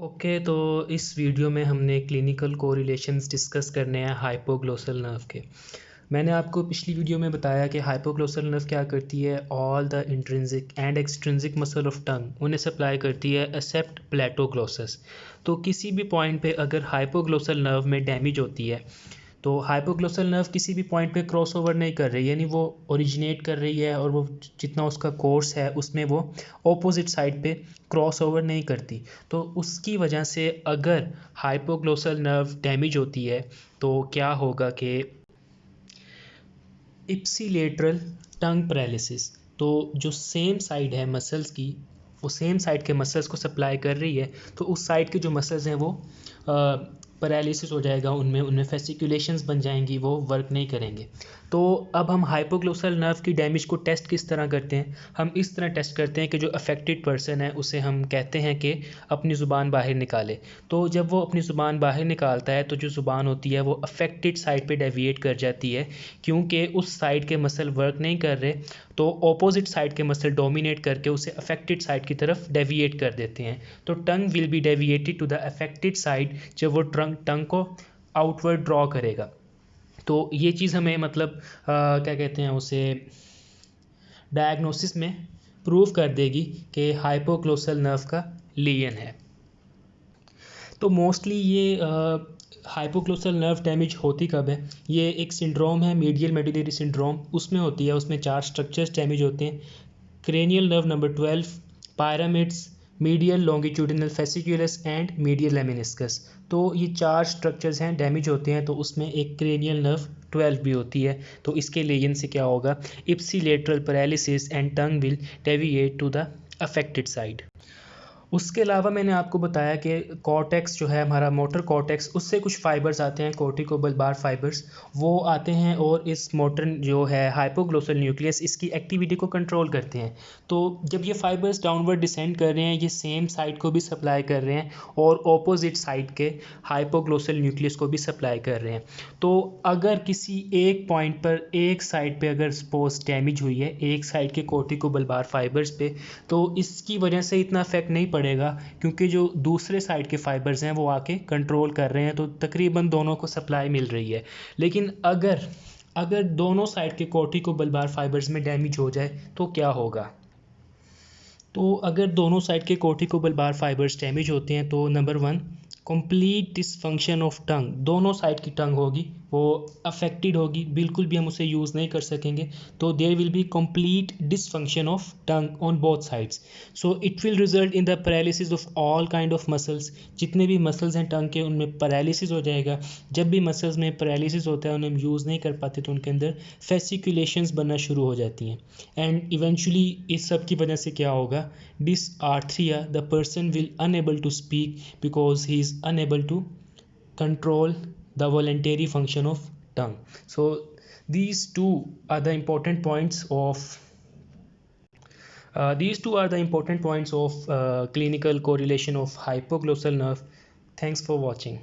Okay, तो इस video में हमने क्लिनिकल कोरिलेशंस डिस्कस करने हैं हाइपोग्लोसल नर्व के। मैंने आपको पिछली वीडियो में बताया कि हाइपोग्लोसल नर्व क्या करती है, all the intrinsic and extrinsic muscle of tongue उन्हें सप्लाई करती है एक्सेप्ट प्लेटोग्लोसस। तो किसी भी पॉइंट पे अगर हाइपोग्लोसल नर्व में डैमेज होती है तो हाइपोग्लोसल नर्व किसी भी पॉइंट पे क्रॉस ओवर नहीं कर रही, यानी वो ओरिजिनेट कर रही है और वो जितना उसका कोर्स है उसमें वो ऑपोजिट साइड पे क्रॉस ओवर नहीं करती। तो उसकी वजह से अगर हाइपोग्लोसल नर्व डैमेज होती है तो क्या होगा कि इप्सिलेटरल टंग पैरालिसिस। तो जो सेम साइड है मसल्स की, वो सेम साइड के मसल्स को सप्लाई कर रही है, तो उस साइड के जो मसल्स हैं वो पैरालिसिस हो जाएगा, उनमें उनमें फेसिकुलेशंस बन जाएंगी, वो वर्क नहीं करेंगे। तो अब हम हाइपोग्लोसल नर्व की डैमेज को टेस्ट किस तरह करते हैं? हम इस तरह टेस्ट करते हैं कि जो अफेक्टेड पर्सन है उसे हम कहते हैं कि अपनी ज़ुबान बाहर निकाले। तो जब वो अपनी ज़ुबान बाहर निकालता है तो जो ज़ुबान होती है वो अफेक्टेड साइड पे डेविएट कर जाती है, क्योंकि उस साइड के मसल वर्क नहीं कर रहे, तो ऑपोजिट साइड के मसल डोमिनेट करके उसे अफेक्टेड साइड की तरफ डेविएट कर देते हैं। तो tongue will be deviated to the affected side जब वो टंग को आउटवर्ड ड्रॉ करेगा। तो ये चीज़ हमें मतलब क्या कहते हैं उसे, डायग्नोसिस में प्रूव कर देगी कि हाइपोग्लोसल नर्व का लीजन है। तो मोस्टली ये हाइपोग्लोसल नर्व डैमेज होती कब है? ये एक सिंड्रोम है, मीडियल मेडुलरी सिंड्रोम, उसमें होती है। उसमें 4 स्ट्रक्चर्स डैमेज होते हैं: cranial nerve number 12, pyramids, medial longitudinal fasciculus and medial lemniscus. तो ये 4 स्ट्रक्चर्स हैं, डैमेज होते हैं। तो उसमें एक क्रेनियल नर्व 12 भी होती है। तो इसके लीजन से क्या होगा? Ipsilateral paralysis and tongue will deviate to the affected side. उसके अलावा मैंने आपको बताया कि कॉर्टेक्स जो है हमारा, मोटर कॉर्टेक्स, उससे कुछ फाइबर्स आते हैं, कोर्टिकोबल्बार फाइबर्स, वो आते हैं और इस मोटर जो है हाइपोग्लोसल न्यूक्लियस, इसकी एक्टिविटी को कंट्रोल करते हैं। तो जब ये फाइबर्स डाउनवर्ड डिसेंड कर रहे हैं, ये सेम साइड को भी सप्लाई कर रहे हैं और ऑपोजिट साइड के हाइपोग्लोसल न्यूक्लियस को भी सप्लाई कर रहे हैं। तो अगर किसी एक पॉइंट पर, एक साइड पे अगर सपोज डैमेज हुई है एक साइड के कोर्टिकोबल्बार फाइबर्स पे, तो इसकी वजह से इतना इफेक्ट नहीं पड़ेगा, क्योंकि जो दूसरे साइड के फाइबर्स हैं वो आके कंट्रोल कर रहे हैं, तो तकरीबन दोनों को सप्लाई मिल रही है। लेकिन अगर दोनों साइड के कोर्टिकोबल्बार फाइबर्स में डैमेज हो जाए तो क्या होगा? तो अगर दोनों साइड के कोर्टिकोबल्बार फाइबर्स डैमेज होते हैं तो नंबर 1, कंप्लीट डिसफंक्शन ऑफ टंग। दोनों साइड की टंग होगी वो अफेक्टेड होगी, बिल्कुल भी हम उसे यूज़ नहीं कर सकेंगे। तो there will be complete dysfunction of tongue on both sides. So it will result in the paralysis of all kind of muscles. जितने भी मसल्स हैं टंग के, उनमें पैरालिसिस हो जाएगा। जब भी मसल्स में पैरालिसिस होता है, उन्हें हम यूज़ नहीं कर पाते, तो उनके अंदर फेसिकुलेशंस बनना शुरू हो जाती हैं। एंड इवेंचुअली इस सब की वजह से क्या होगा? Dysarthria, the person will unable to speak because he is unable to control the voluntary function of tongue. So these two are the important points of clinical correlation of hypoglossal nerve. Thanks for watching.